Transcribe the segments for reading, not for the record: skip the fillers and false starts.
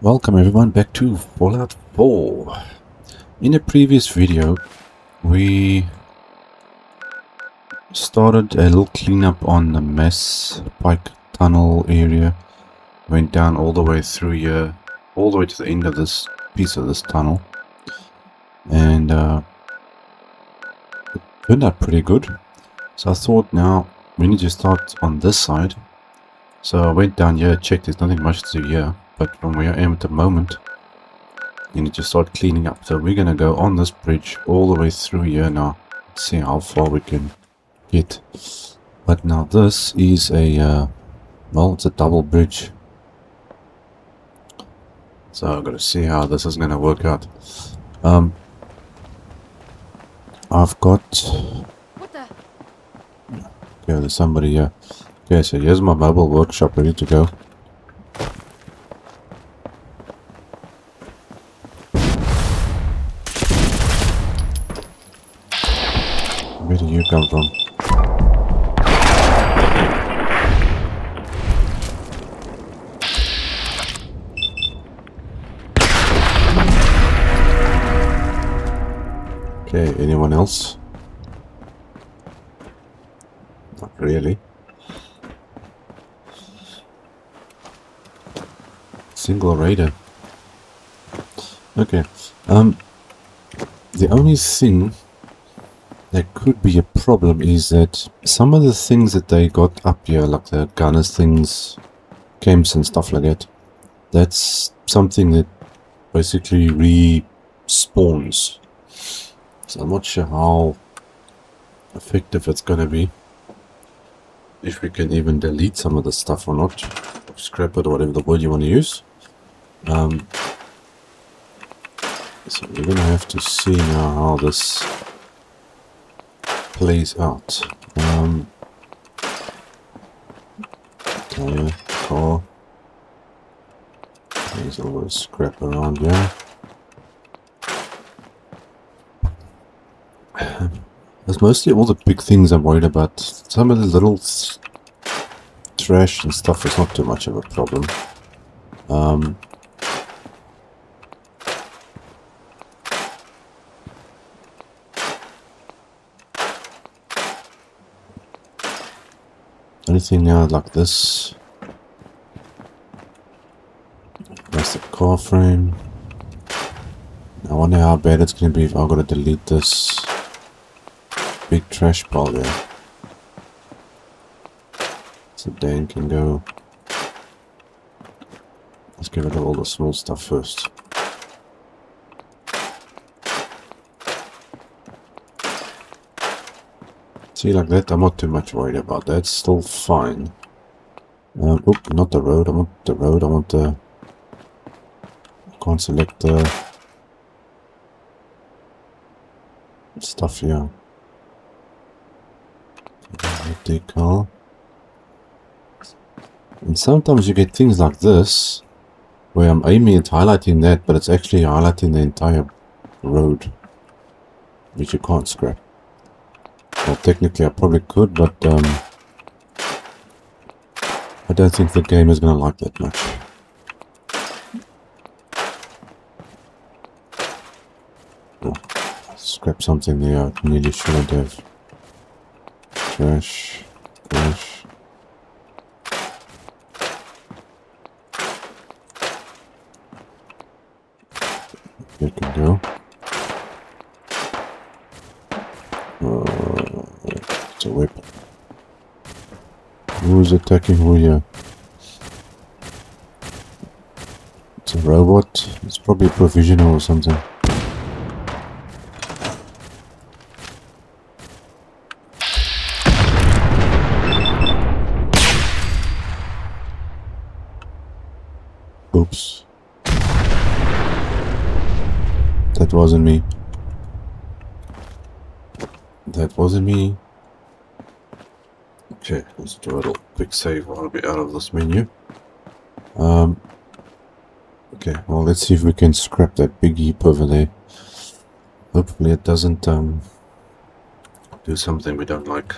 Welcome everyone back to Fallout 4. In a previous video we started a little cleanup on the mess Pike tunnel area. Went down all the way through here, all the way to the end of this piece of this tunnel, and it turned out pretty good. So I thought now we need to start on this side. So I went down here, checked, there's nothing much to do here, but from where I am at the moment, you need to start cleaning up. So we're gonna go on this bridge all the way through here now, see how far we can get. But now this is a, well, it's a double bridge. So I've got to see how this is gonna work out. I've got... What the? Okay, there's somebody here. Okay, so here's my mobile workshop ready to go. Where do you come from? Okay, anyone else? Not really. Single raider. Okay. The only thing that could be a problem is that some of the things that they got up here, like the gunners things, camps and stuff like that, that's something that basically respawns. So I'm not sure how effective it's gonna be. If we can even delete some of the stuff or not. Or scrap it or whatever the word you want to use. So we're gonna have to see now how this plays out. Tire, car. There's a little scrap around here. There's mostly all the big things I'm worried about. Some of the little trash and stuff is not too much of a problem. Anything now like this? That's the car frame. I wonder how bad it's going to be if I've got to delete this big trash pile there. So Dan can go. Let's get rid of all the small stuff first. See, like that, I'm not too much worried about that. It's still fine. Oop, not the road. I want the road. I want the... I can't select the stuff here. Decal. And sometimes you get things like this, where I'm aiming at highlighting that, but it's actually highlighting the entire road, which you can't scrap. Well, technically I probably could, but I don't think the game is going to like that much. Oh, scrap something there I nearly shouldn't have. Trash, trash. There can go. It's a weapon. Who's attacking who here? It's a robot. It's probably provisional or something. Oops. That wasn't me. That wasn't me. Okay, let's do a little quick save while I'll be out of this menu. Okay, well, let's see if we can scrap that big heap over there. Hopefully it doesn't do something we don't like.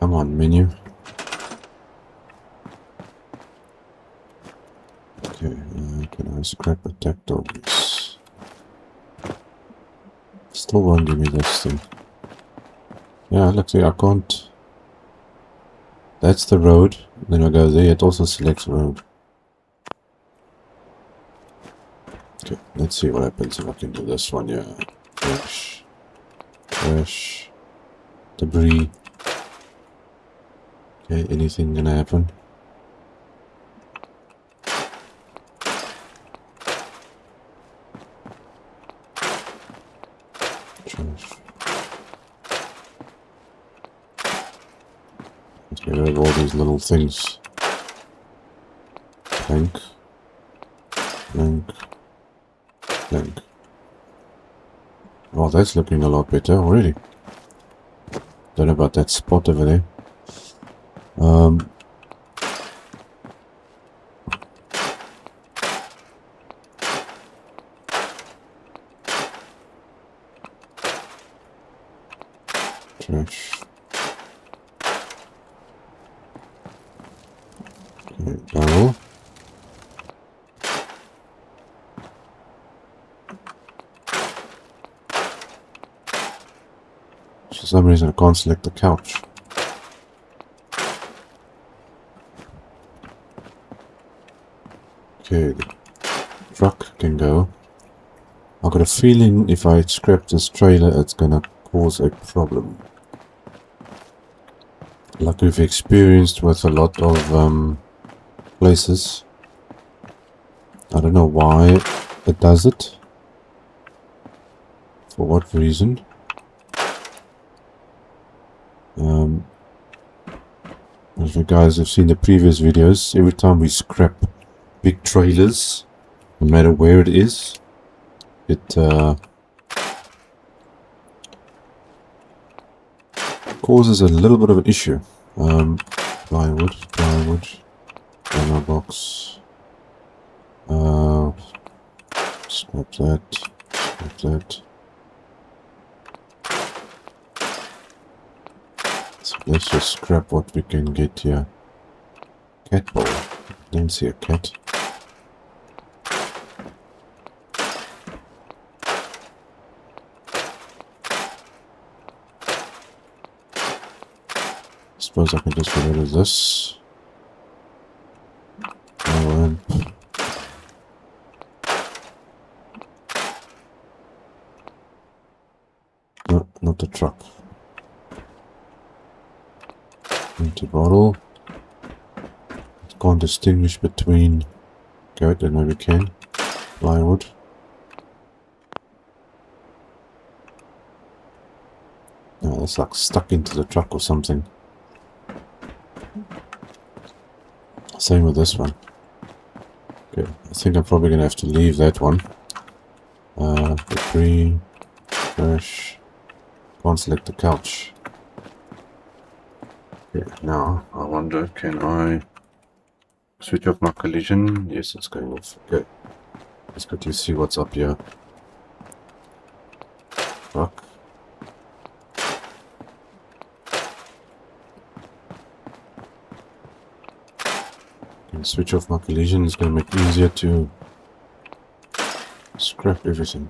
Come on, menu. Okay, can I scrap a tactiles? Still won't give me this thing. Yeah, look, see, I can't. That's the road. Then I go there, it also selects road. Okay, let's see what happens if I can do this one. Yeah, trash, trash, debris. Okay, anything gonna happen? Trash. Let's get rid of all these little things. Plank, plank, plank. Oh, that's looking a lot better already. Don't know about that spot over there. Trash. Okay, barrel. For some reason I can't select the couch. Okay, the truck can go. I've got a feeling if I scrap this trailer it's gonna cause a problem. Like we've experienced with a lot of places. I don't know why it does it. For what reason? If you guys have seen the previous videos, every time we scrap big trailers, no matter where it is, it causes a little bit of an issue. Plywood, ammo box. Scrap that, scrap that. So let's just scrap what we can get here. Cat ball. Didn't see a cat. Suppose I can just get rid of this. No, no, not the truck. Empty bottle. Can't distinguish between. Okay, then maybe we can. Plywood. No, it's like stuck into the truck or something. Same with this one. Okay, I think I'm probably gonna have to leave that one. Debris, trash. Can't select the couch. Okay, now I wonder, can I switch off my collision? Yes, it's going off. Okay, let's go to see what's up here. Truck. Can switch off my collision. It's going to make it easier to scrap everything.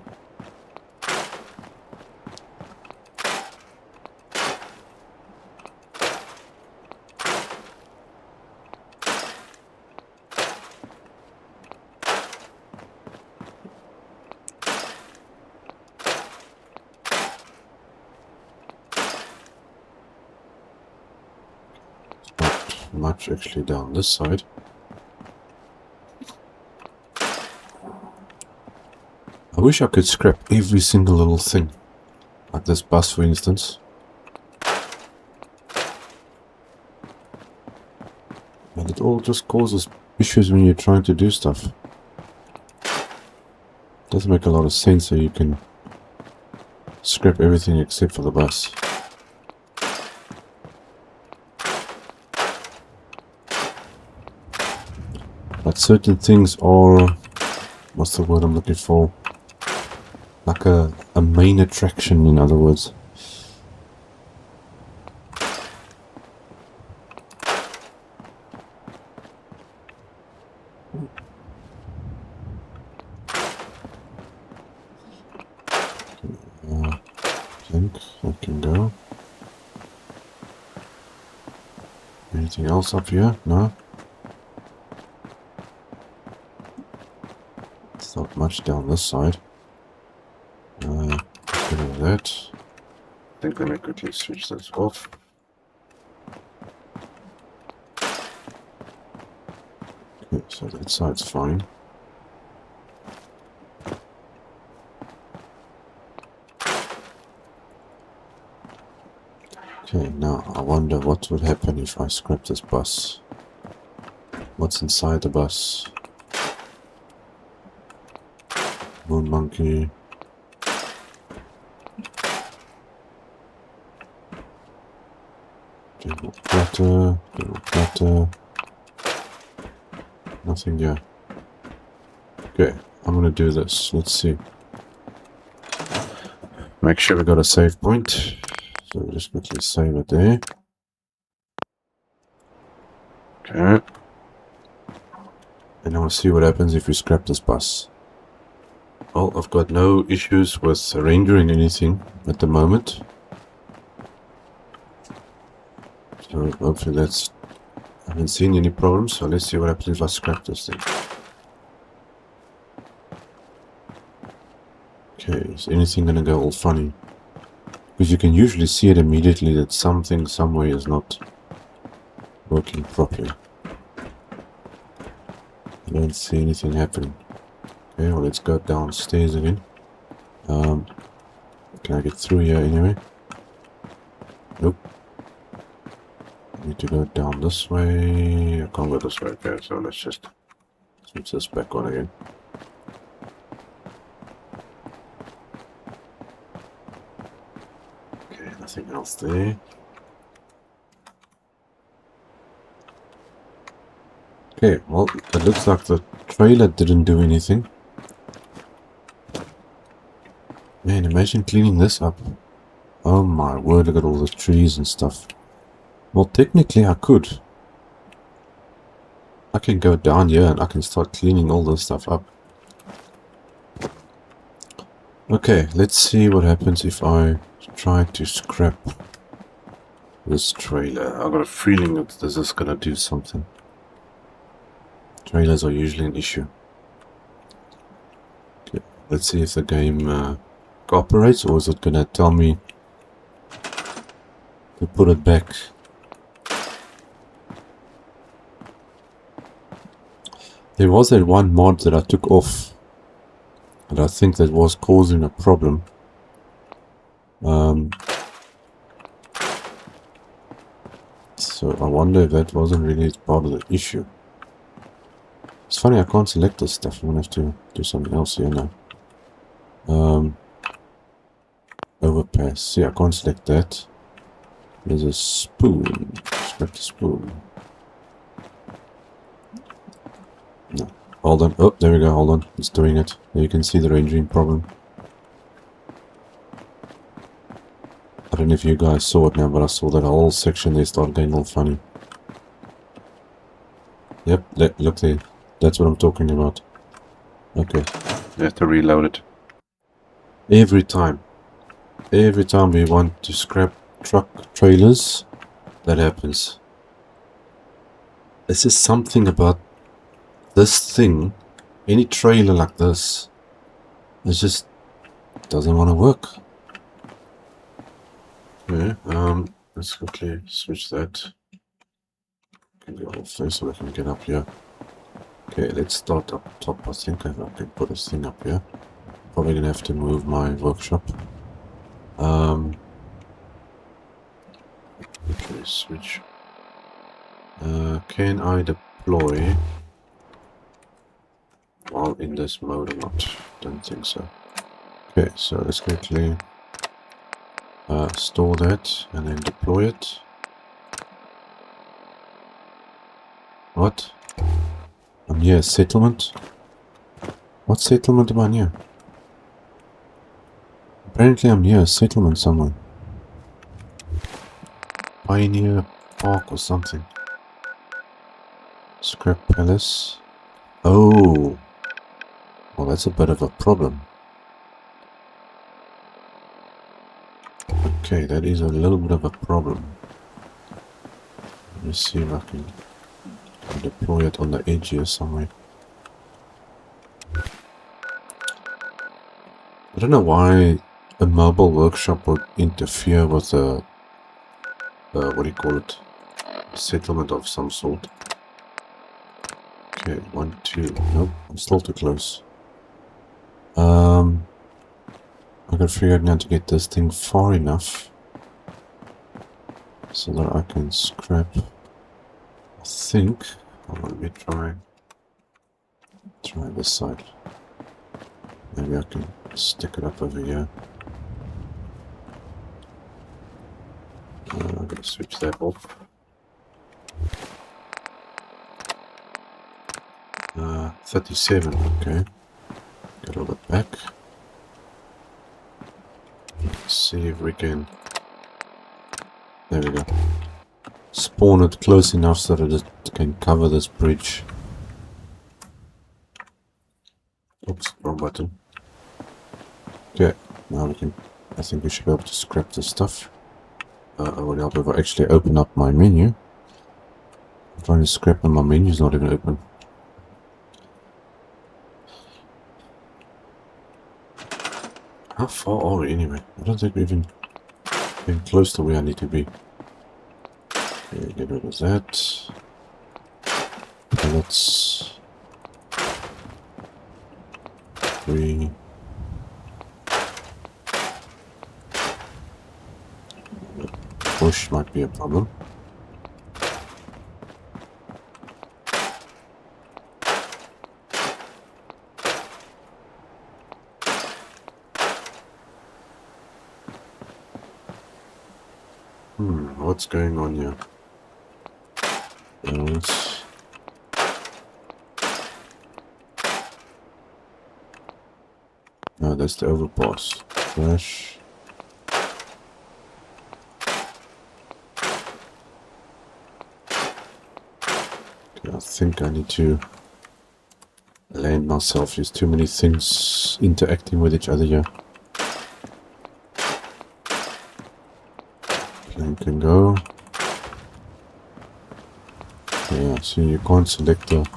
Much actually down this side. I wish I could scrap every single little thing, like this bus for instance. But it all just causes issues when you're trying to do stuff. Doesn't make a lot of sense so you can scrap everything except for the bus. But certain things are, what's the word I'm looking for? Like a main attraction, in other words. think that can go. Anything else up here? No? It's not much down this side. Get rid of that. I think let me quickly switch this off. Okay, so that side's fine. Okay, now I wonder what would happen if I scrap this bus. What's inside the bus? Moon monkey. Table platter. Nothing here. Okay, I'm gonna do this. Let's see. Make sure we got a save point. So we'll just quickly save it there. Okay. And I want to see what happens if we scrap this bus. Well, I've got no issues with rendering anything at the moment. So hopefully that's... I haven't seen any problems, so let's see what happens if I scrap this thing. Okay, is anything gonna go all funny? Because you can usually see it immediately that something somewhere is not working properly. I don't see anything happening. Okay, well let's go downstairs again. Can I get through here anyway? Nope. I need to go down this way. I can't go this way, okay, so let's just switch this back on again. Okay, nothing else there. Okay, well, it looks like the trailer didn't do anything. Man, imagine cleaning this up. Oh my word, look at all the trees and stuff. Well, technically I could. I can go down here and I can start cleaning all this stuff up. Okay, let's see what happens if I try to scrap this trailer. I've got a feeling that this is gonna do something. Trailers are usually an issue. Okay, let's see if the game cooperates, or is it gonna tell me to put it back. There was that one mod that I took off, and I think that was causing a problem. So I wonder if that wasn't really part of the issue. It's funny, I can't select this stuff. I'm gonna have to do something else here now. Overpass. See, I can't select that. There's a spoon. Select the spoon. No. Hold on. Oh, there we go. Hold on. It's doing it. There you can see the rendering problem. I don't know if you guys saw it now, but I saw that whole section there start getting all funny. Yep, look there. That's what I'm talking about. Okay. You have to reload it. Every time we want to scrap truck trailers, that happens. It's just something about this thing. Any trailer like this, it just doesn't want to work. Okay, let's quickly switch that. Can go off there so I can get up here. Okay, let's start up top. I think I can put this thing up here. Probably gonna have to move my workshop. Okay, switch. Can I deploy while in this mode or not? Don't think so. Okay, so let's quickly store that and then deploy it. What? I'm near a settlement? What settlement am I near? Apparently I'm near a settlement somewhere. Pioneer Park or something. Scrap Palace. Oh! Well, that's a bit of a problem. Okay, that is a little bit of a problem. Let me see if I can deploy it on the edge here somewhere. I don't know why a mobile workshop would interfere with a, what do you call it, a settlement of some sort. Okay, 1, 2, nope, I'm still too close. I gotta figure out how to get this thing far enough so that I can scrap. I think, hold on, let me try this side. Maybe I can stick it up over here. I'm gonna switch that off. 37, okay. Get all that back. Let's see if we can... There we go. Spawn it close enough so that it can cover this bridge. Oops, wrong button. Okay, now we can... I think we should be able to scrap this stuff. I would help if I actually open up my menu. I'm trying to scrap and my menu's not even open. How far are we anyway? I don't think we've even been close to where I need to be. Okay, get rid of that. Pellets. 3. Bush might be a problem. What's going on here? No, that's the overpass. Trash. Okay, I think I need to land myself. There's too many things interacting with each other here. Plane can go. Yeah, so you can't select the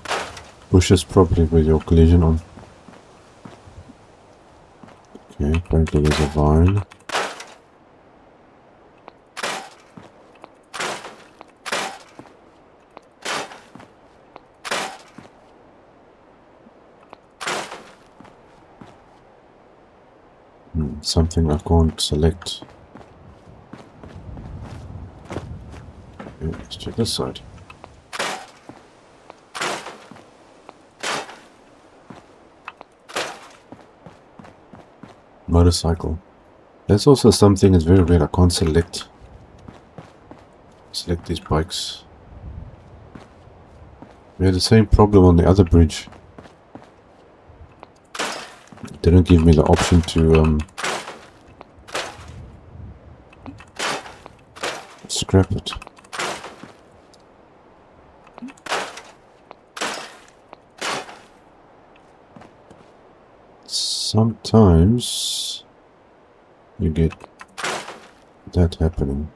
bushes properly with your collision on. Okay, apparently there's a vine. Something I can't select. Okay, let's check this side. Motorcycle. That's also something that's very weird. I can't select these bikes. We had the same problem on the other bridge. It didn't give me the option to scrap it. Sometimes you get that happening.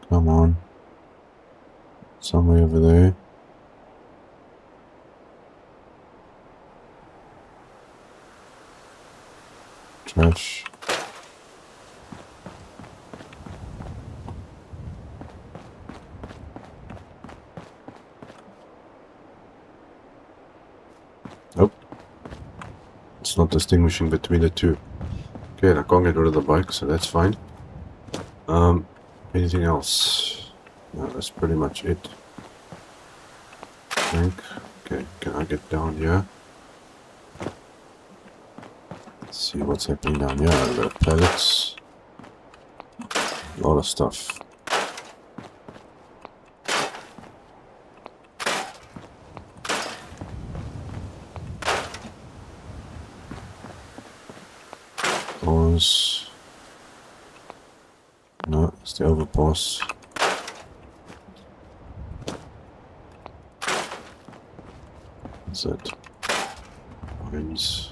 Come on. Somewhere over there. Trash. Nope. It's not distinguishing between the two. Okay, I can't get rid of the bike, so that's fine. Anything else? No, that's pretty much it. I think. Okay, can I get down here? Let's see what's happening down here. I've got pallets. A lot of stuff. Doors. No, it's the overpass. What's that? Mines.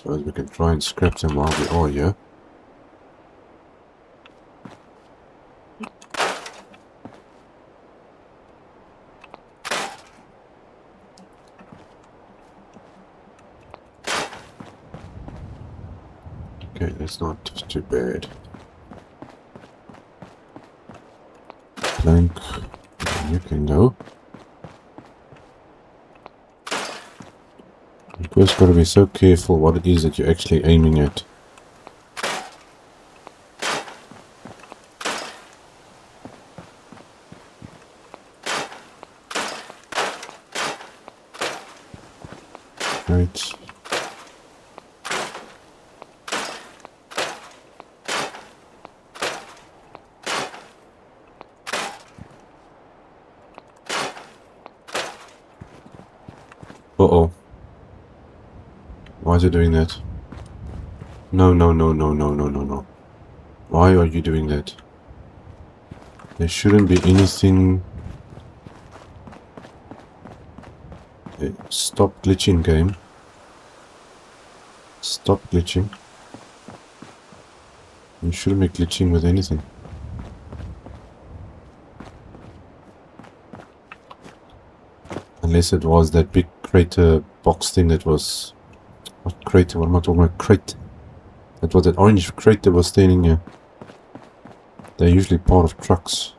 suppose we can try and scrap them while we are here. Okay, that's not too bad. Plank, you can go. You've just got to be so careful what it is that you're actually aiming at. Right. Uh-oh. Why is it doing that? No, no, no, no, no, no, no, no. Why are you doing that? There shouldn't be anything... Hey, stop glitching, game. Stop glitching. You shouldn't be glitching with anything. Unless it was that big crater box thing that was... What crater? What am I talking about? Crate. That was that orange crate that was standing here. They're usually part of trucks.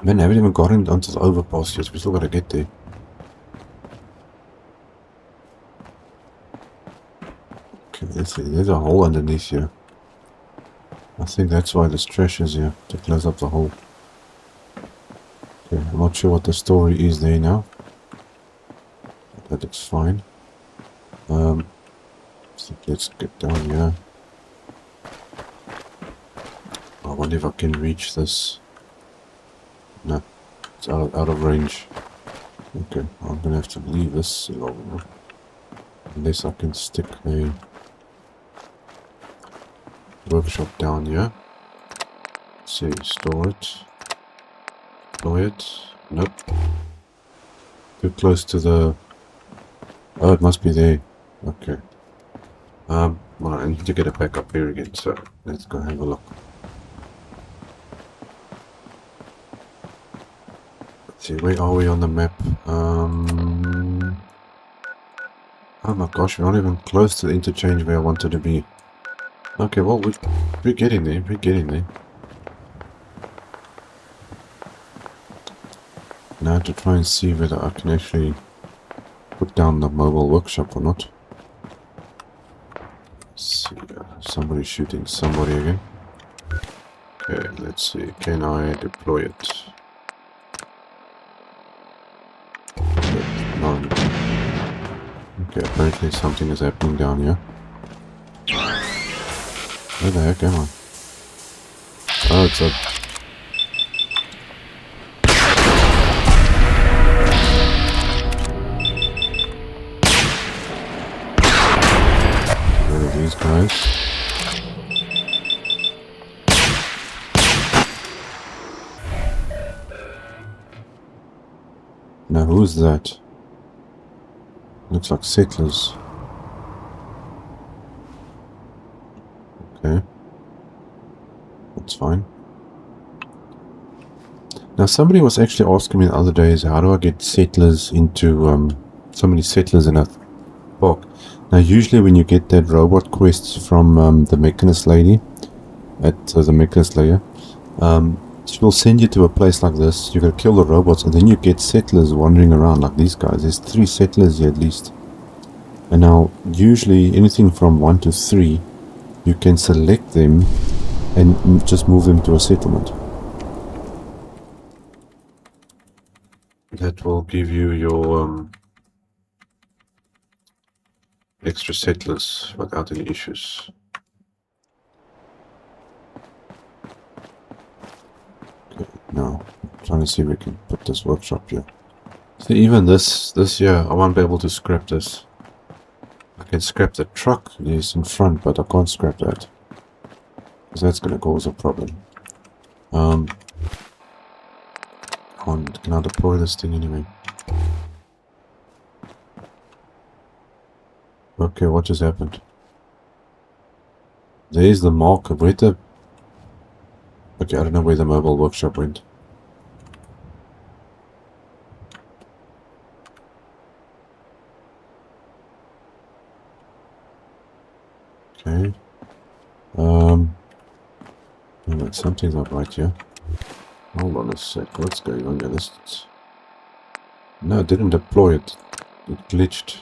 Man, I haven't even gotten onto the overpass yet. We still gotta get there. Okay, let's see. There's a hole underneath here. I think that's why this trash is here, to close up the hole. Okay, I'm not sure what the story is there now. That looks fine. So let's get down here. I wonder if I can reach this. No, it's out of range. Okay, I'm gonna have to leave this alone. Unless I can stick a workshop down here. Let's see, store it. Deploy it. Nope. Too close to the... Oh, it must be there. Okay. Well, I need to get it back up here again, so let's go have a look. Let's see, where are we on the map? Oh my gosh, we're not even close to the interchange where I wanted to be. Okay, well, we're getting there, we're getting there. Now to try and see whether I can actually put down the mobile workshop or not. Let's see, somebody's shooting somebody again. Okay, let's see, can I deploy it? No. Okay, apparently something is happening down here. Where the heck am I? Oh, it's up. Where are these guys? Now who's that? Looks like settlers. Okay. That's fine. Now somebody was actually asking me the other day is how do I get settlers into so many settlers in a park. Now usually when you get that robot quest from the mechanist lady at the mechanist layer, she will send you to a place like this. You gotta kill the robots and then you get settlers wandering around like these guys. There's 3 settlers here at least. And now usually anything from 1 to 3 you can select them and just move them to a settlement. That will give you your extra settlers without any issues. Okay, now I'm trying to see if we can put this workshop here. See, even this here, I won't be able to scrap this. I can scrap the truck, yes, in front, but I can't scrap that. Because that's going to cause a problem. Can I deploy this thing anyway? Okay, what just happened? There's the marker. Where the... Okay, I don't know where the mobile workshop went. Okay. No, something's not right here. Hold on a sec. What's going on here? This... No, it didn't deploy it. It glitched.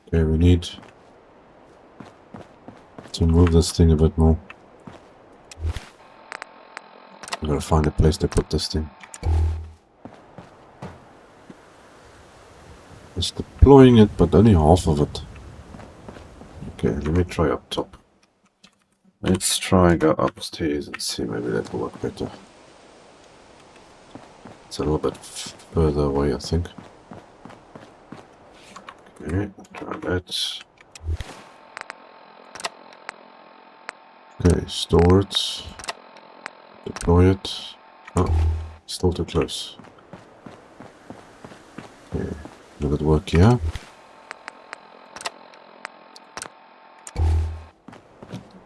Okay, we need to move this thing a bit more. I gotta find a place to put this thing. It's deploying it, but only half of it. Okay, let me try up top. Let's try and go upstairs and see, maybe that will work better. It's a little bit further away, I think. Okay, try that. Okay, store it. Deploy it. Oh, still too close. Okay, will it work here?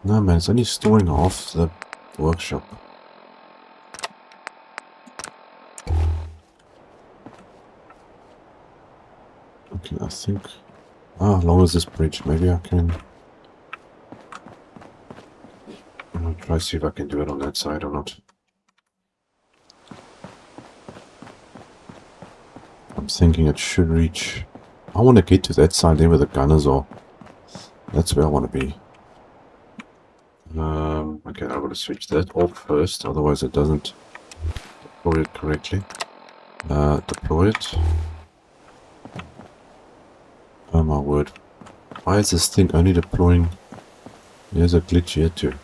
No man, it's only storing half the workshop. Okay, I think... Ah, long as this bridge, maybe I can... I'm gonna try to see if I can do it on that side or not. I'm thinking it should reach... I want to get to that side there where the gunners are. That's where I want to be. Okay, I'm going to switch that off first, otherwise it doesn't deploy it correctly. Deploy it. Oh my word. Why is this thing only deploying? There's a glitch here too.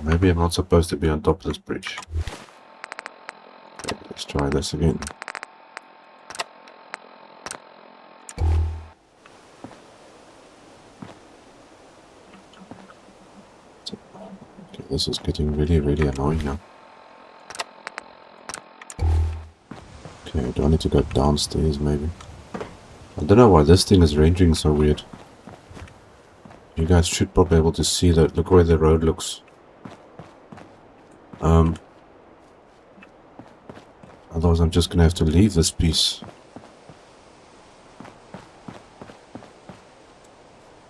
Maybe I'm not supposed to be on top of this bridge. Okay, let's try this again. Okay, this is getting really, really annoying now. Okay, do I need to go downstairs maybe? I don't know why this thing is ranging so weird. You guys should probably be able to see that. Look where the road looks. Otherwise I'm just gonna have to leave this piece.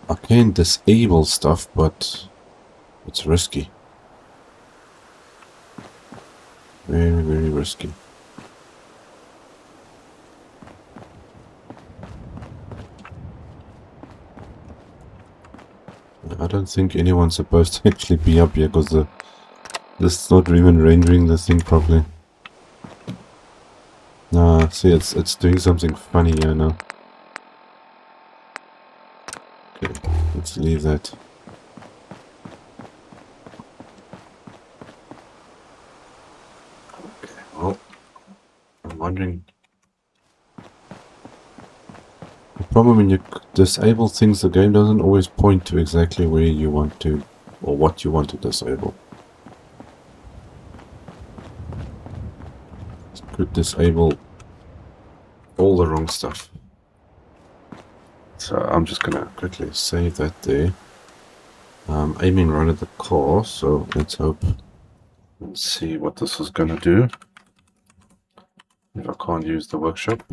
I can disable stuff, but it's risky. Very, very risky. I don't think anyone's supposed to actually be up here because this is not even rendering the thing properly. Nah, see, it's doing something funny here now. Okay, let's leave that. Okay, well, I'm wondering. The problem when you disable things, the game doesn't always point to exactly where you want to, or what you want to disable. It could disable all the wrong stuff. So I'm just gonna quickly save that there. I'm aiming right at the core, so let's hope and see what this is gonna do. If I can't use the workshop.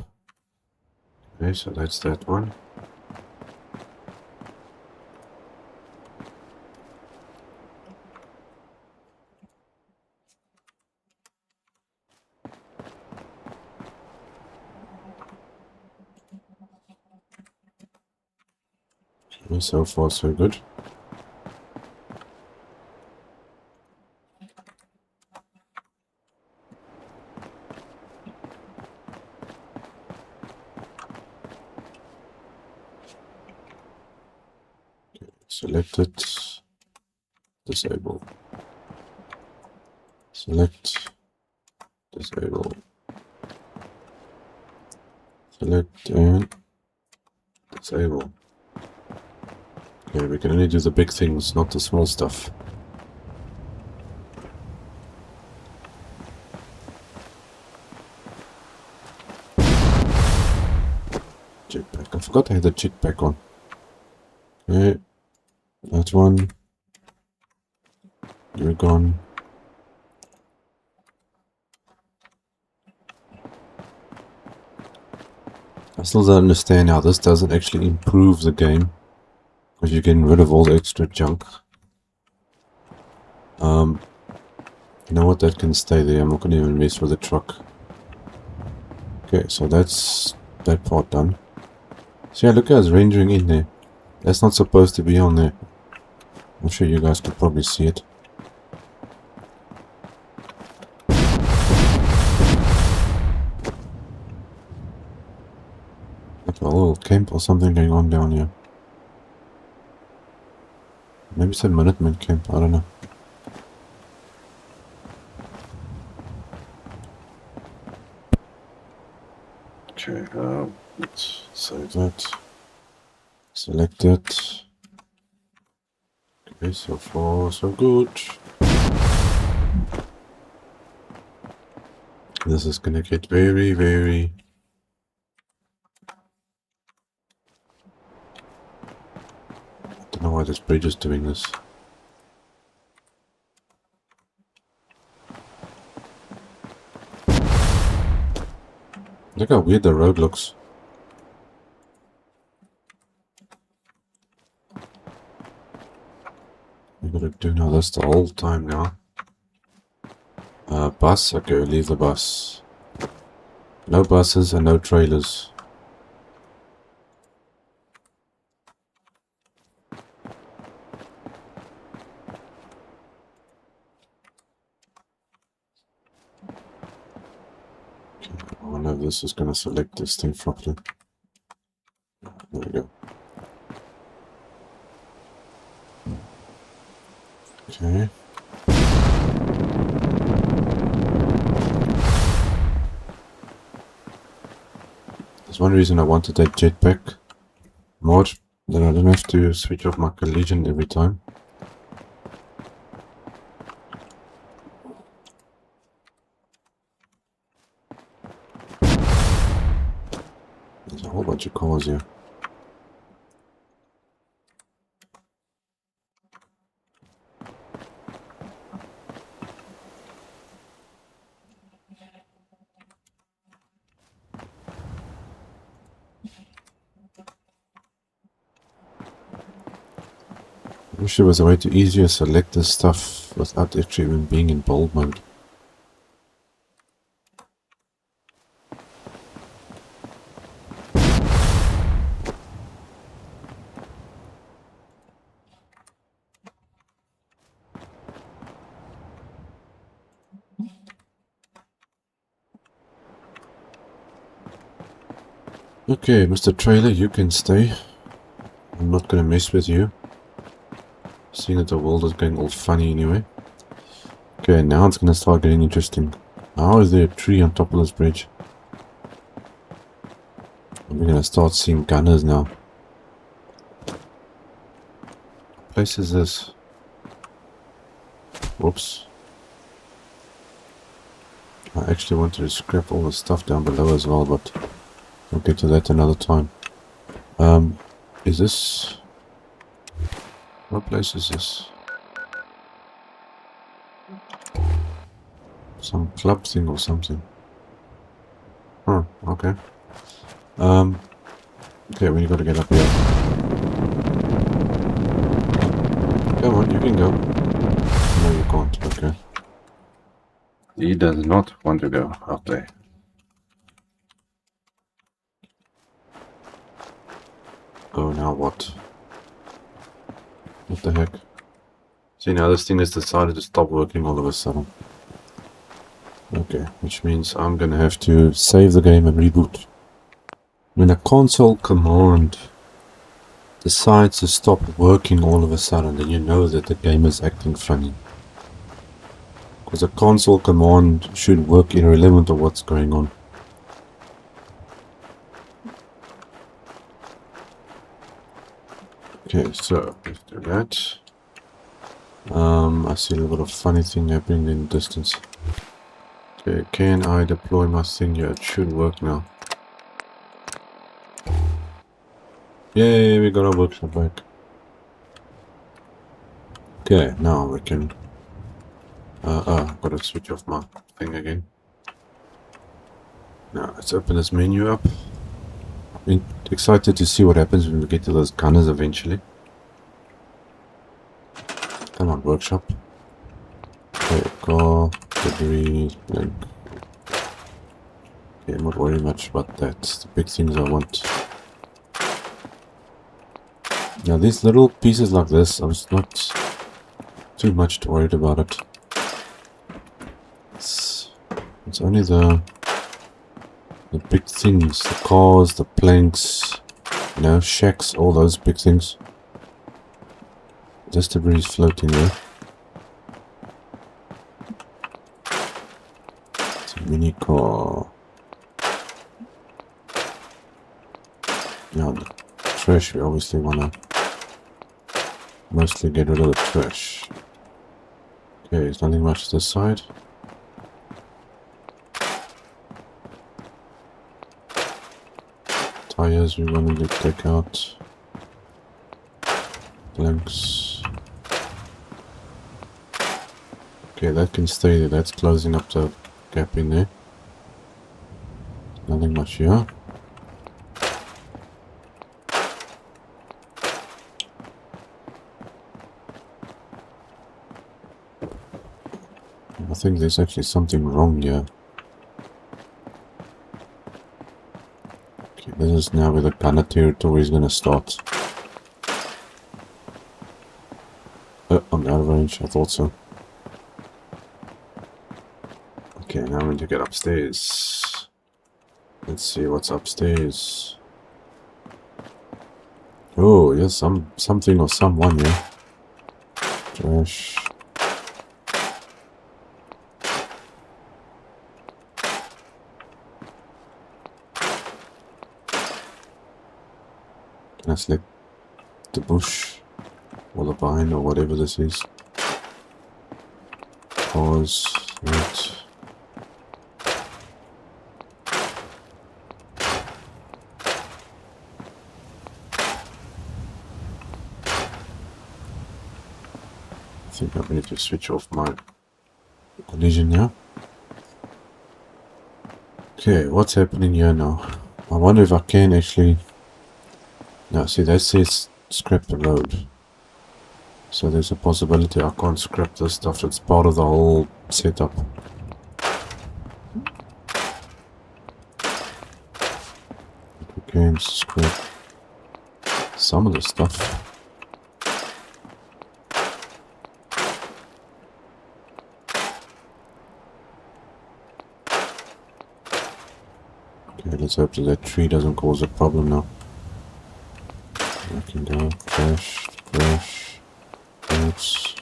Okay, so that's that one. Okay, so far so good. Select it, disable, select, disable, select and disable. Okay, we can only do the big things, not the small stuff. Jetpack, of forgot I had the jetpack on. Okay, that one. You're gone. I still don't understand how this doesn't actually improve the game. Because you're getting rid of all the extra junk. You know what, that can stay there. I'm not going to even mess with the truck. Okay, so that's that part done. So yeah, look how it's rendering in there. That's not supposed to be on there. I'm sure you guys could probably see it. Like a little camp or something going on down here. Maybe it's a Minuteman camp, I don't know. Okay, let's save that. Select it. Okay, so far so good. This is gonna get very, very... I don't know why this bridge is doing this. Look how weird the road looks. We gotta do now this the whole time now. Bus, okay, leave the bus. No buses and no trailers. Okay, I wonder if this is gonna select this thing properly. There we go. Okay. There's one reason I wanted that jetpack mod, then I don't have to switch off my collision every time. There's a whole bunch of cars here. I wish there was a way to easier select this stuff without actually even being in bold mode. Okay, Mr. Trailer, you can stay. I'm not gonna mess with you. Seeing that the world is going all funny anyway. Okay, now it's gonna start getting interesting. How is there a tree on top of this bridge? We're gonna start seeing gunners now. What place is this? Whoops. I actually wanted to scrap all the stuff down below as well, but we'll get to that another time. Is this... What place is this? Some club thing or something. Huh, okay. Okay, we gotta get up here. Come on, you can go. No, you can't, okay. He does not want to go up there. Oh, now what? What the heck? See, now this thing has decided to stop working all of a sudden. Okay, which means I'm gonna have to save the game and reboot. When a console command decides to stop working all of a sudden, then you know that the game is acting funny. Because a console command should work irrelevant of what's going on. Okay, so let's do that. I see a little bit of funny thing happening in the distance. Okay, can I deploy my thing here? It should work now. Yay, we got our workshop back. Okay, now we can... gotta switch off my thing again. Now, let's open this menu up. I'm excited to see what happens when we get to those gunners eventually. Come on, workshop. Okay, car, debris, blank. Okay, I'm not worried much about that. The big things I want. Now, these little pieces like this, I was not too much worried about it. It's only the big things, the cars, the planks, you know, shacks, all those big things. Just debris is floating there. It's a mini car. Now the trash, we obviously want to mostly get rid of the trash. Okay, there's nothing much this side. Tires we want to take out. Blanks. Okay, that can stay there. That's closing up the gap in there. Nothing much here. I think there's actually something wrong here. Okay, this is now where the gunner territory is going to start. I'm out of range, I thought so. Okay, now we need to get upstairs. Let's see what's upstairs. Oh, yes, something or someone here. Trash. Can I select the bush or the vine or whatever this is? Pause. Right. I think I need to switch off my collision now. Okay, what's happening here now? I wonder if I can actually... No, see, that says scrap the load. So there's a possibility I can't scrap this stuff. It's part of the whole setup. We can scrap some of the stuff. Okay, let's hope that tree doesn't cause a problem now. I can go trash, trash, oops.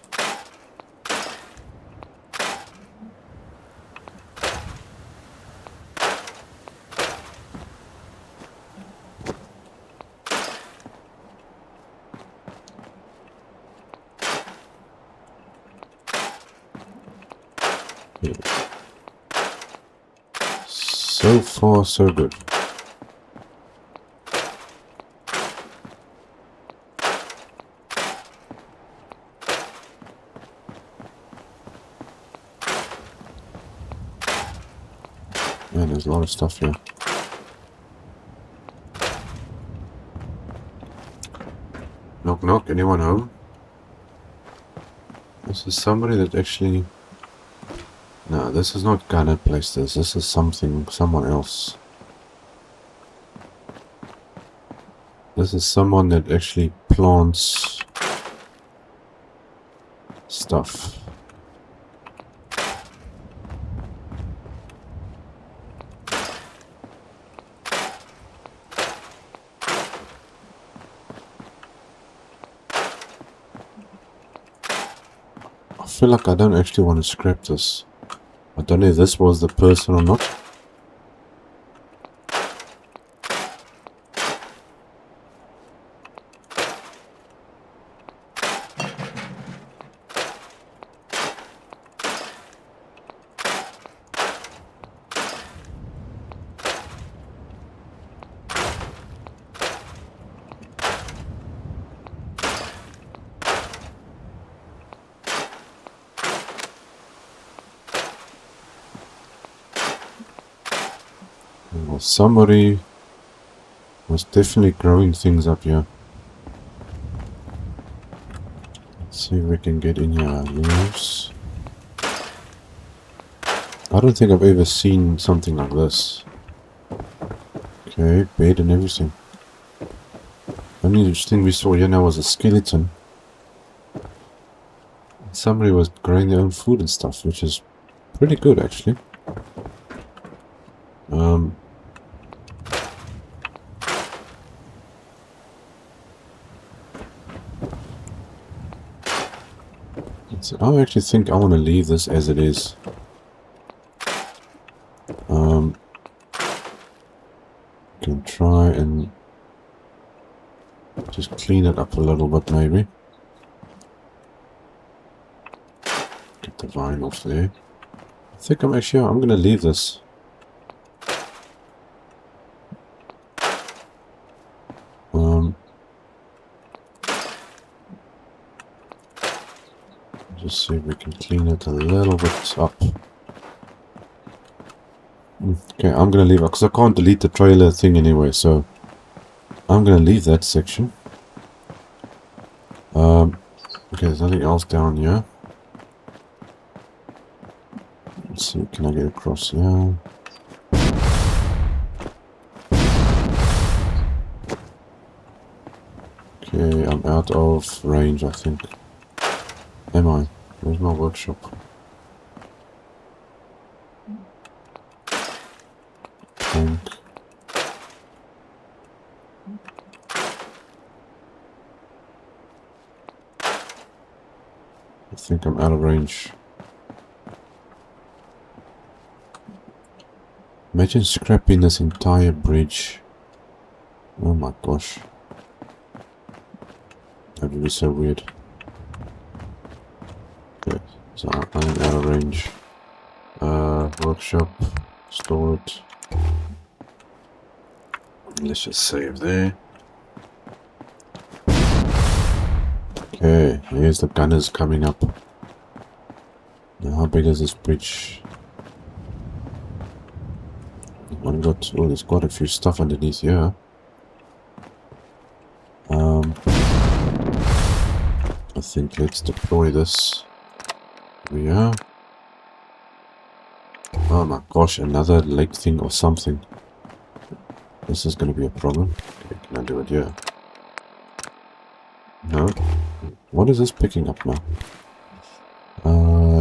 Yeah. So far, so good. Man, there's a lot of stuff here. Knock knock, anyone home? This is somebody that actually... No, this is not gonna place this. This is someone else. This is someone that actually plants stuff. I feel like I don't actually want to scrap this. I don't know if this was the person or not. Somebody was definitely growing things up here. Let's see if we can get in here. Leaves. I don't think I've ever seen something like this. Okay, bed and everything. Only thing we saw here now was a skeleton. Somebody was growing their own food and stuff, which is pretty good actually. I actually think I want to leave this as it is. Can try and just clean it up a little bit maybe. Get the vine off there. I think I'm going to leave this. Just see if we can clean it a little bit up. Okay, I'm gonna leave it because I can't delete the trailer thing anyway, so I'm gonna leave that section. Okay, there's nothing else down here. Let's see, can I get across here? Okay, I'm out of range, I think. Am I? Where's my workshop? Tank. I think I'm out of range. Imagine scrapping this entire bridge. Oh my gosh. That would be so weird. Okay, so I'm out of range. Workshop, store it. Let's just save there. Okay, here's the gunners coming up. Now how big is this bridge? One got, oh, there's quite a few stuff underneath here. I think let's deploy this. Here we are. Oh my gosh, another lake thing or something. This is going to be a problem. Okay, can I do it here? No. What is this picking up now?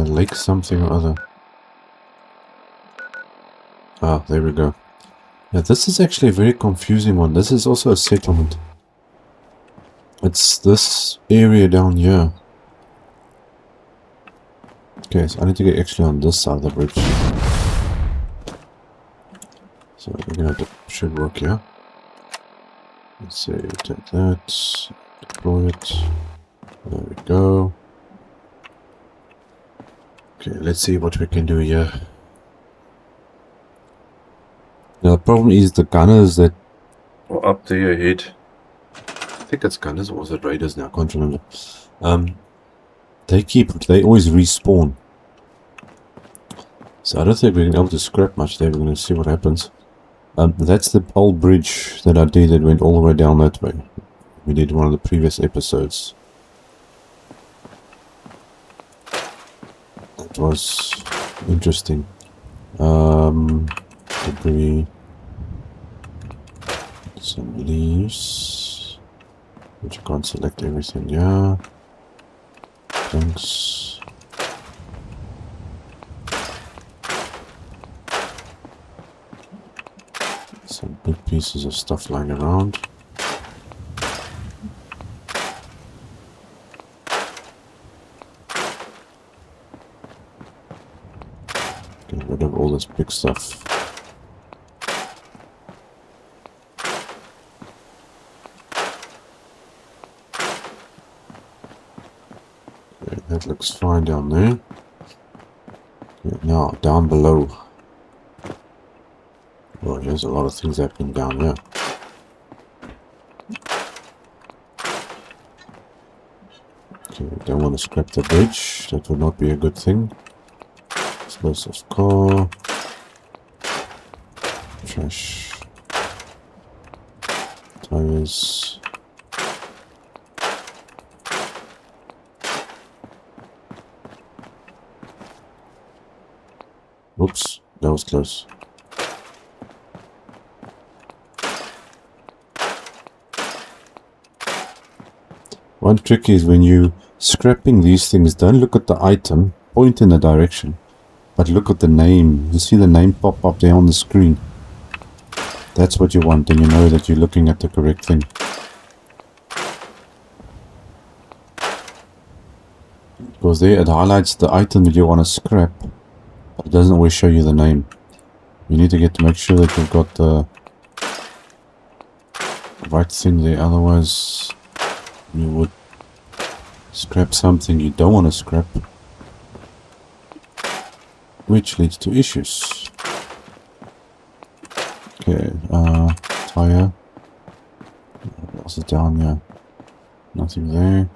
Lake something or other. Ah, there we go. Yeah, this is actually a very confusing one. This is also a settlement. It's this area down here. Okay, so I need to get actually on this side of the bridge. So we're gonna have to, should work here. Let's see, take that, deploy it. There we go. Okay, let's see what we can do here. Now the problem is the gunners that are up there ahead. I think it's gunners or was it raiders now? I can't remember. They always respawn. So I don't think we're going to be able to scrap much there. We're going to see what happens. That's the old bridge that I did that went all the way down that way. We did one of the previous episodes. That was interesting. Debris. Some leaves. But you can't select everything, yeah. Thanks. Some big pieces of stuff lying around. Get rid of all this big stuff. Okay, that looks fine down there. Okay, now down below. Well, there's a lot of things happening down there. Okay, don't want to scrap the bridge. That would not be a good thing. Explosive car. Trash. tires. Oops, that was close. One trick is when you scrapping these things, don't look at the item, point in the direction, but look at the name. You see the name pop up there on the screen. That's what you want, and you know that you're looking at the correct thing. Because there it highlights the item that you want to scrap, but it doesn't always show you the name. You need to make sure that you've got the right thing there, otherwise you would scrap something you don't want to scrap, which leads to issues. Okay, tire. What else is down here? Nothing there.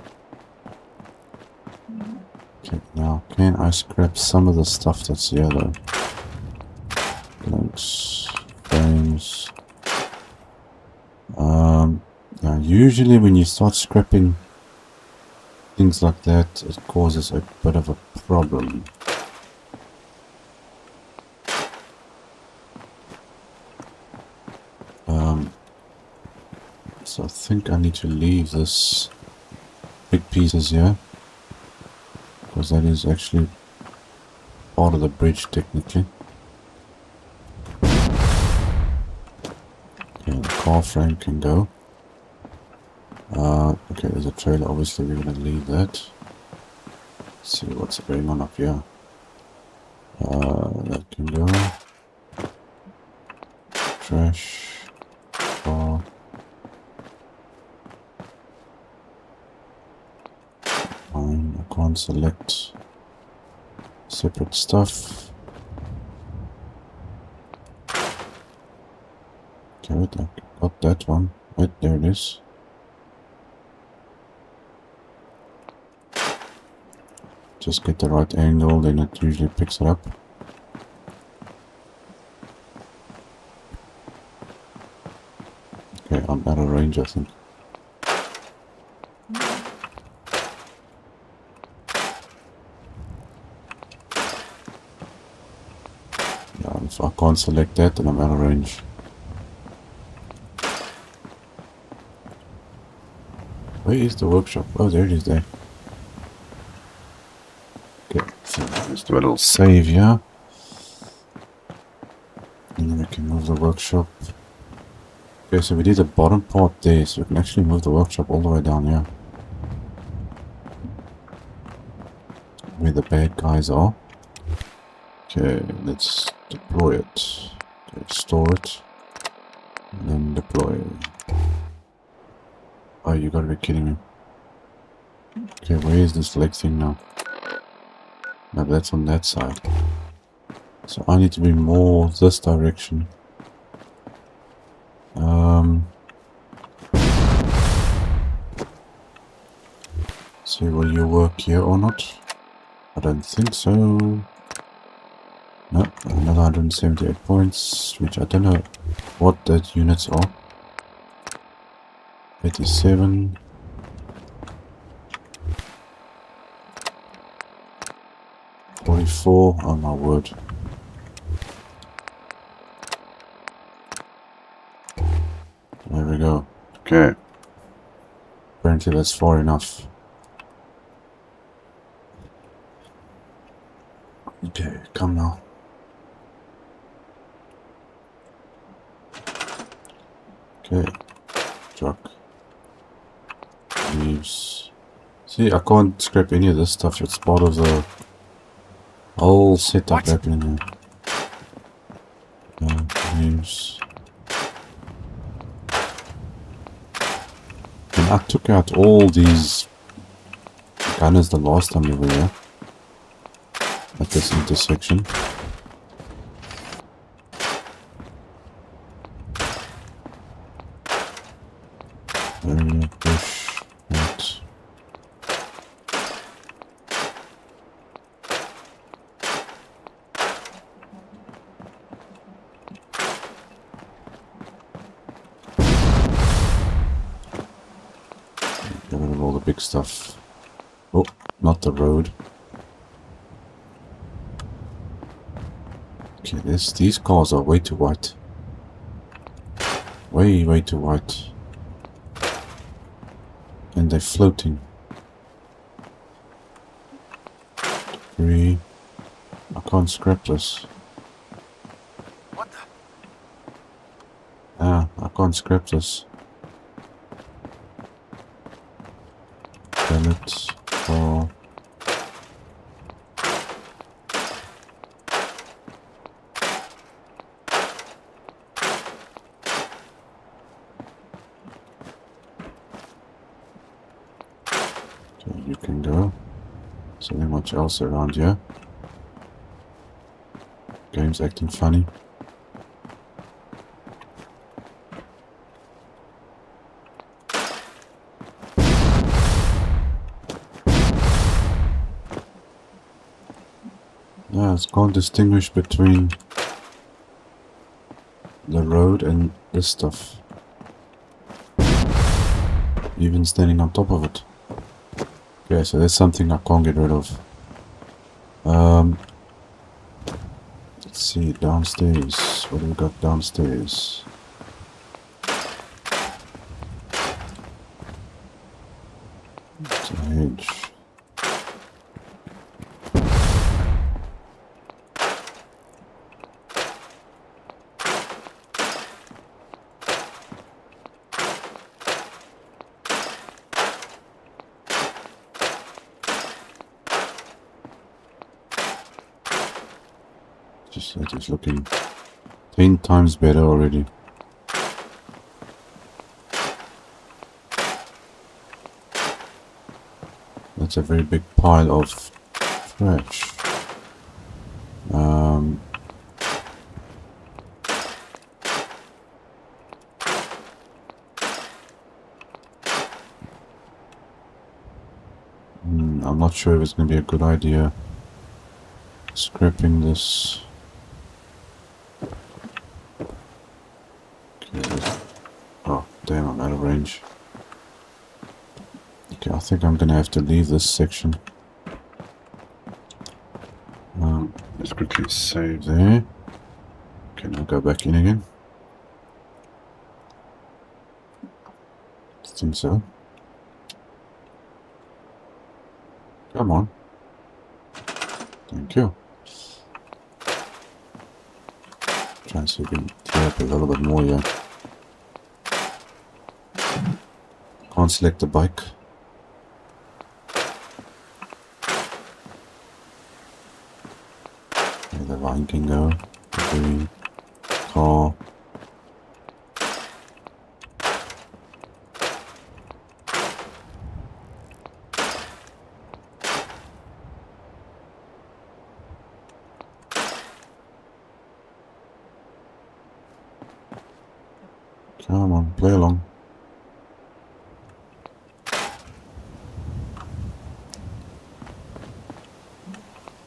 Okay, now can I scrap some of the stuff that's here though? Links, frames. Now usually when you start scrapping things like that, it causes a bit of a problem. So I think I need to leave this big pieces here, because that is actually part of the bridge technically. Okay, the car frame can go. Okay, there's a trailer, obviously we're going to leave that. Let's see what's going on up here. That can go. Trash. Car. Fine, I can't select separate stuff. Okay, wait, I got that one. Wait, there it is. Just get the right angle, then it usually picks it up. Okay, I'm out of range, I think. Yeah, if I can't select that, then I'm out of range. Where is the workshop? Oh, there it is there. Okay, so Just a little. save here. And then we can move the workshop. Okay, so we did the bottom part there, so we can actually move the workshop all the way down here. Where the bad guys are. Okay, let's deploy it. Okay, store it. And then deploy. Oh, you gotta be kidding me. Okay, where is this leg thing now? No, that's on that side. So I need to be more this direction. See, will you work here or not? I don't think so. No, another 178 points, which I don't know what that units are. 87. $44. Oh my word. There we go. Okay. Apparently that's far enough. Okay, come now. Okay, truck. Leaves. See, I can't scrap any of this stuff. It's part of the whole setup happening here. Leaves. And I took out all these gunners the last time we were here. At this intersection. Area, push, right. big stuff. Oh, not the road. Okay, these cars are way too white. Way too white. And they're floating. 3. I can't scrap this. What the? Ah, I can't scrap this. Pellets. 4. Okay, you can go. Is there much else around here? Game's acting funny. Yeah, it's can't distinguish between the road and this stuff. Even standing on top of it. Okay, so there's something I can't get rid of. Let's see, downstairs. What do we got downstairs? It's a hedge. Just that is looking 10 times better already. That's a very big pile of trash. I'm not sure if it's going to be a good idea scrapping this. Oh, damn, I'm out of range. Okay, I think I'm gonna have to leave this section. Let's quickly save. There. Okay, now go back in again. I think so. Come on. Thank you. Try and see if we can clear up a little bit more here. Can't select the bike. Okay, the line can go. The car. Come on, play along.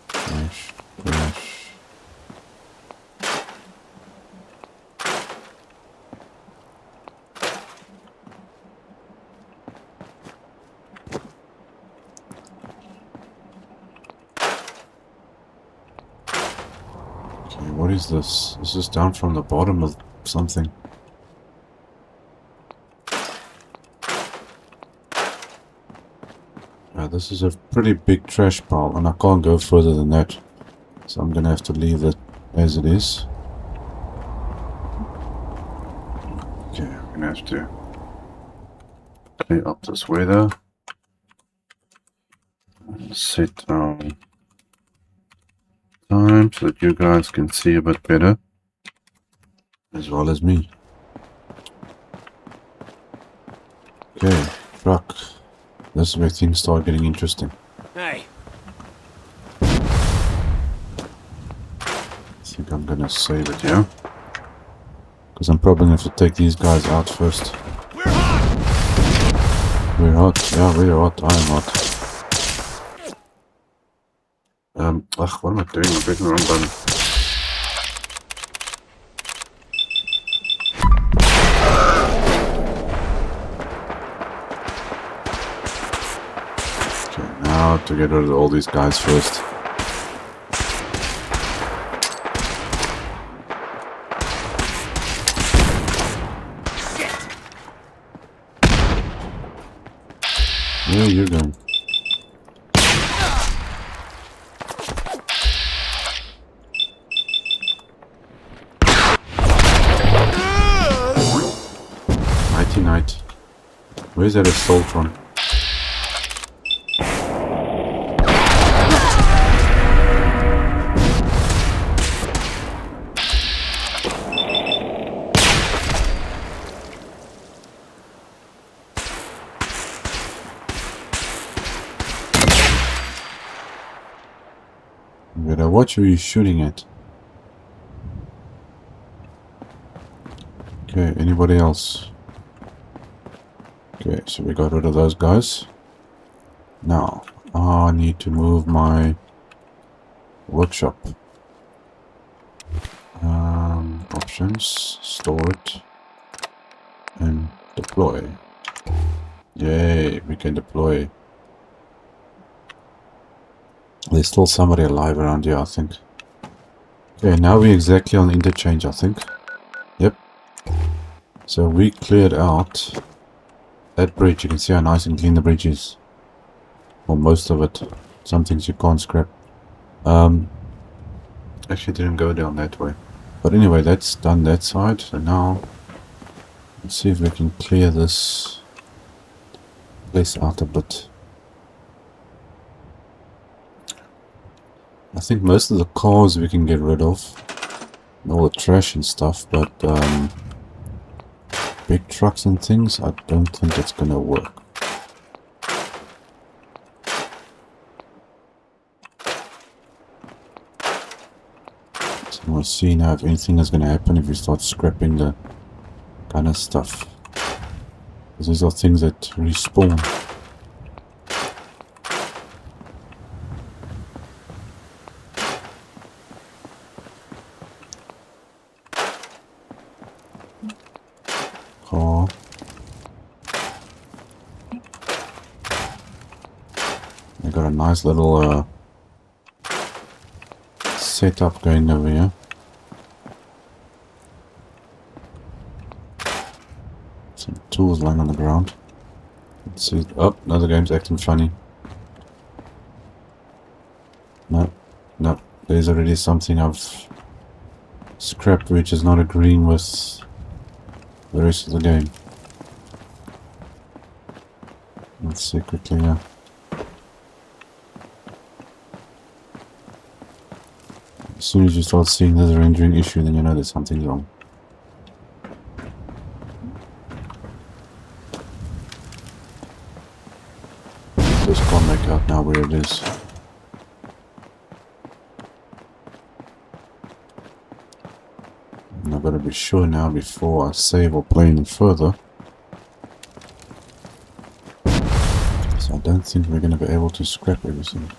Flash, flash. Okay, what is this? This is down from the bottom of something. This is a pretty big trash pile and I can't go further than that. So I'm gonna have to leave it as it is. Okay, I'm gonna have to clear up this weather. Set time so that you guys can see a bit better. As well as me. Okay, truck. This is where things start getting interesting. Hey. I think I'm gonna save it Yeah. because I'm probably gonna have to take these guys out first. We're hot. We're hot. Yeah, we're hot. I'm hot. Ugh, what am I doing? I'm pressing the wrong button. out to get rid of all these guys first. Where are you going? Nighty night. Where's that assault from? Better watch who you're shooting at. Okay, anybody else? Okay, so we got rid of those guys. Now, I need to move my workshop. Options, store it, and deploy. Yay, we can deploy. There's still somebody alive around here, I think. Okay, now we're exactly on Interchange, I think. Yep. So we cleared out that bridge. You can see how nice and clean the bridge is. Or most of it. Some things you can't scrap. Actually didn't go down that way. But anyway, that's done that side. So now, let's see if we can clear this place out a bit. I think most of the cars we can get rid of. And all the trash and stuff, but big trucks and things, I don't think it's gonna work. So we'll see now if anything is gonna happen if we start scrapping the kind of stuff. Because these are things that respawn. Car. I got a nice little setup going over here. Some tools lying on the ground. Let's see. Oh, another game's acting funny. No, no. There's already something I've scrapped which is not agreeing with the rest of the game. Let's see quickly here. As soon as you start seeing this rendering issue, then you know there's something wrong. Just can't make out now where it is. And I've got to be sure now before I save or play any further. So I don't think we're going to be able to scrap everything.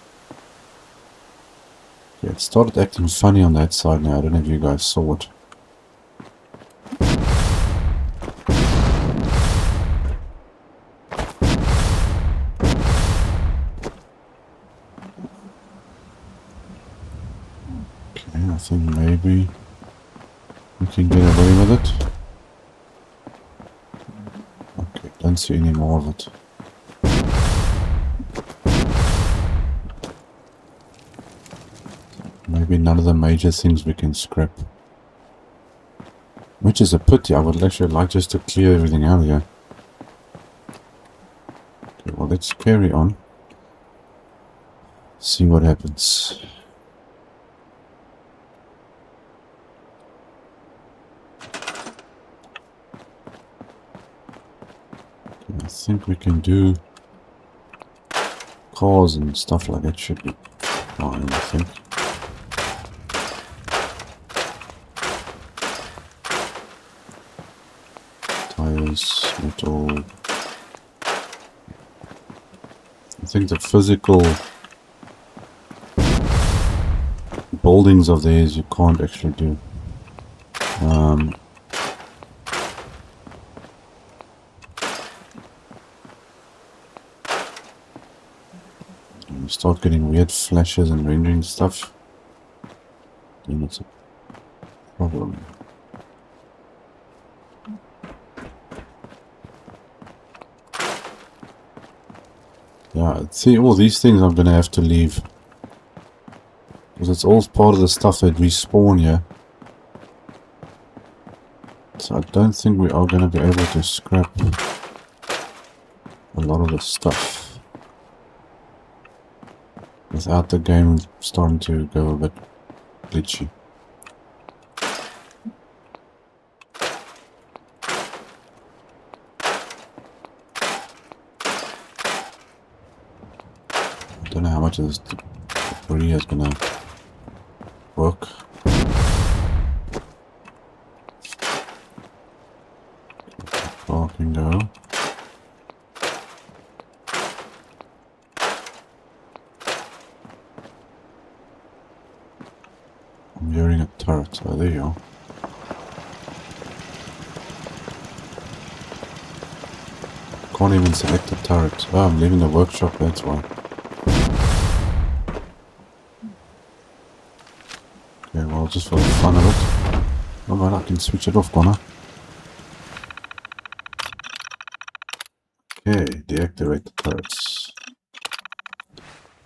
Okay, it started acting funny on that side now. I don't know if you guys saw it. Okay, I think maybe we can get away with it. Okay, don't see any more of it. Maybe none of the major things we can scrap. Which is a pity. I would actually like just to clear everything out here. Okay, well, let's carry on. See what happens. Okay, I think we can do cars and stuff like that. Should be fine, I think. Tires, metal. I think the physical buildings of these you can't actually do. And you start getting weird flashes and rendering stuff, then it's a problem. Yeah, see, all these things I'm gonna have to leave. Because it's all part of the stuff that respawn here. So I don't think we are gonna be able to scrap a lot of the stuff without the game starting to go a bit glitchy. I don't know how much of this debris is gonna work. Car can go. I'm hearing a turret. Oh, there you go. Can't even select the turret. Oh, I'm leaving the workshop, that's why. Okay, well, just for the fun of it. Alright, I can switch it off, Connor. Okay, deactivate the turrets.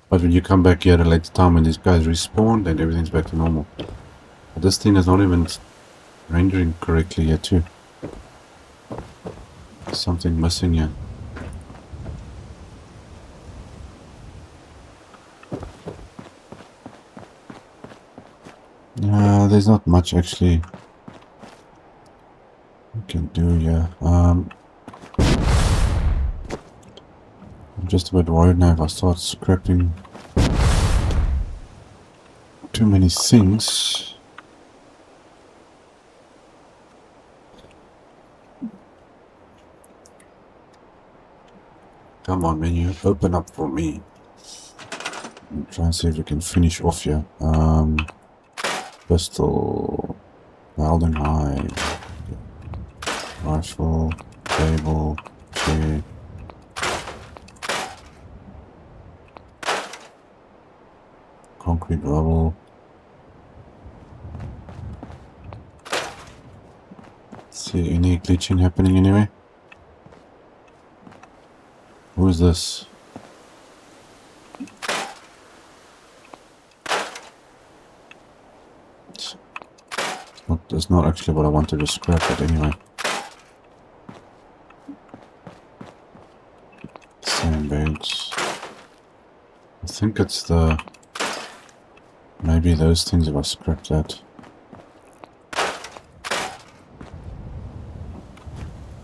But when you come back here at a later time when these guys respawn, then everything's back to normal. But this thing is not even rendering correctly yet too. There's something missing here. There's not much actually we can do here. I'm just a bit worried now if I start scrapping too many things. Come on, menu, open up for me. I'll try and see if we can finish off here. Pistol, welding high, rifle, table, chair. Concrete rubble. See any glitching happening anyway? Who is this? That's not actually what I wanted to scrap, but anyway. Sandbags. I think it's the... Maybe those things if I scrap that.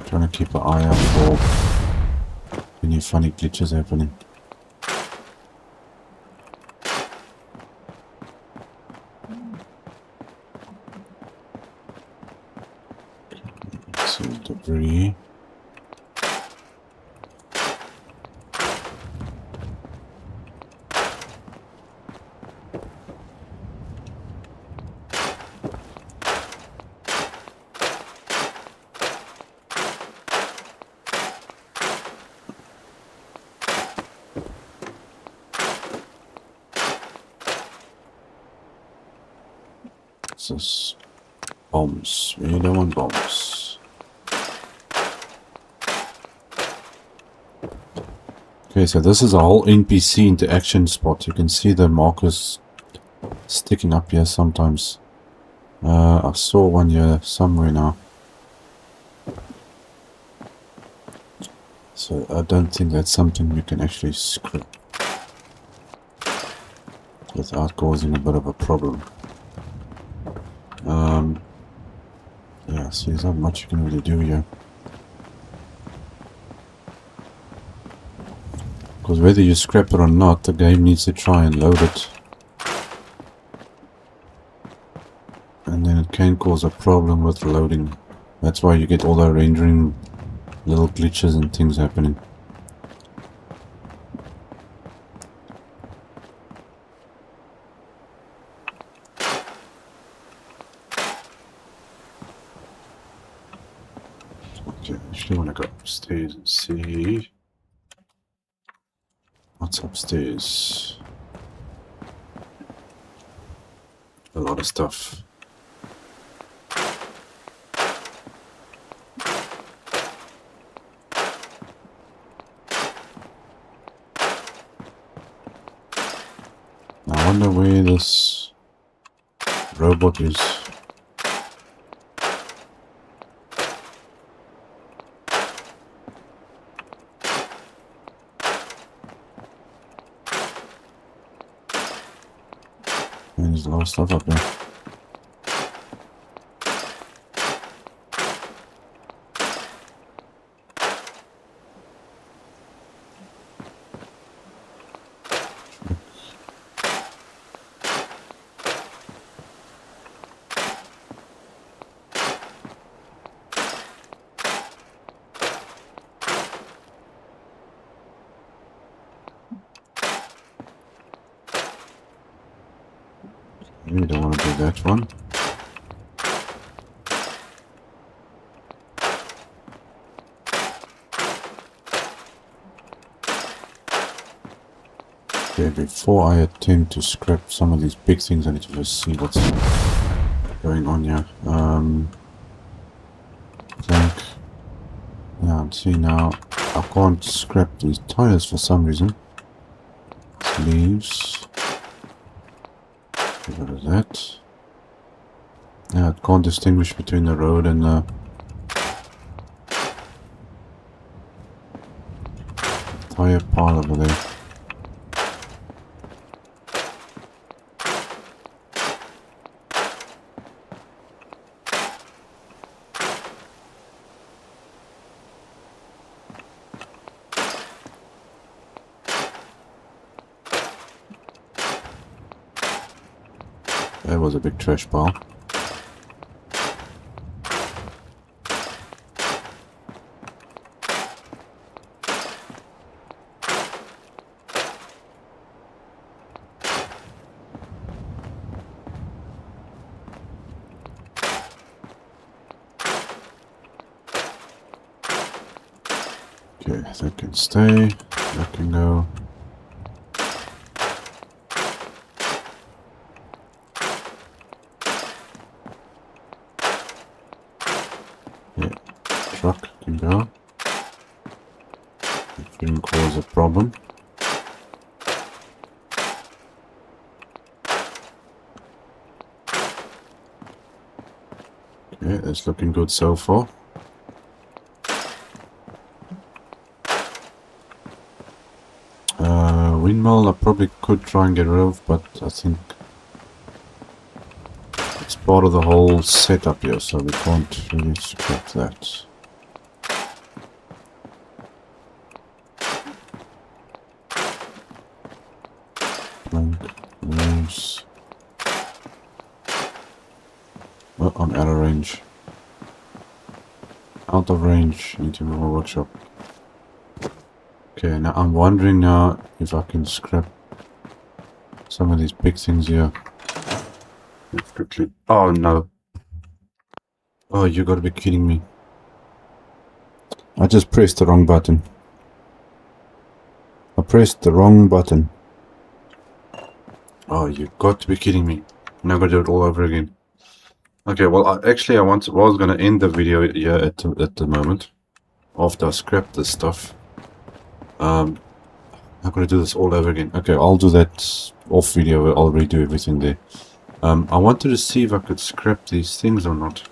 Trying to keep an eye out for any funny glitches happening. Some debris. This bombs. We don't want bombs. Okay, so this is a whole NPC interaction spot. You can see the markers sticking up here sometimes. I saw one here somewhere now. So I don't think that's something we can actually scrap without causing a bit of a problem. Yeah, see, there's not much you can really do here. Because whether you scrap it or not, the game needs to try and load it. And then it can cause a problem with loading. That's why you get all the rendering little glitches and things happening. I actually want to go upstairs and see. I What's upstairs? A lot of stuff. I wonder where this robot is. And there's a lot of stuff up there. We don't want to do that one. Okay, before I attempt to scrap some of these big things, I need to just see what's going on here. Plank. Yeah, see now, I can't scrap these tires for some reason. Leaves. Get rid of that. Yeah, it can't distinguish between the road and the tire pile over there. That was a big trash pile. Okay, that can stay, that can go. Yeah, truck can go. It shouldn't cause a problem. Okay, that's looking good so far. Windmill I probably could try and get rid of, but I think it's part of the whole setup here, so we can't really scrap that. Plank, leaves. Oh, I'm out of range. Out of range, need to move my workshop. Okay, now I'm wondering now if I can scrap some of these big things here. Let's quickly. Oh no. Oh, you gotta be kidding me. I just pressed the wrong button. I pressed the wrong button. Oh, you got to be kidding me. Now I gotta do it all over again. Okay, well, I was gonna end the video here at the moment. After I scrapped this stuff. I'm gonna do this all over again. Okay, I'll do that off video. I'll redo everything there. I wanted to see if I could scrap these things or not.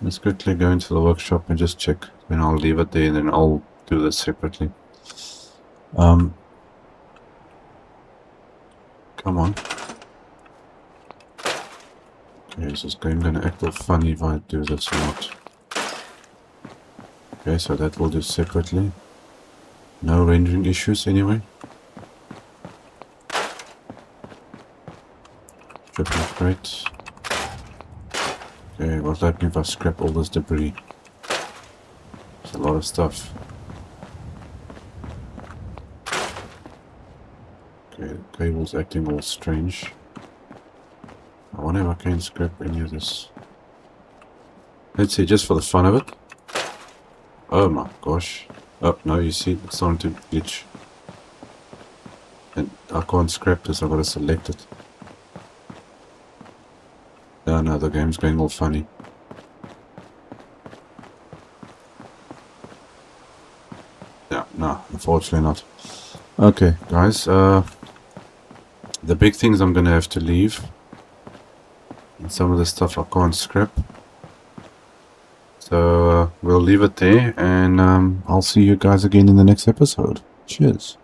Let's quickly go into the workshop and just check. Then I'll leave it there and then I'll do this separately. Come on. Okay, is this game gonna act all funny if I do this or not? Okay, so that we'll do separately. No rendering issues anyway. Triple crate. Okay, what's happening if I scrap all this debris? It's a lot of stuff. Okay, the cable's acting all strange. I wonder if I can scrap any of this. Let's see, just for the fun of it. Oh my gosh. Oh, no, you see, it's starting to glitch. And I can't scrap this, I've got to select it. Oh no, the game's going all funny. Yeah, no, unfortunately not. Okay, guys, the big things I'm gonna have to leave. And some of the stuff I can't scrap. So we'll leave it there, and I'll see you guys again in the next episode. Cheers.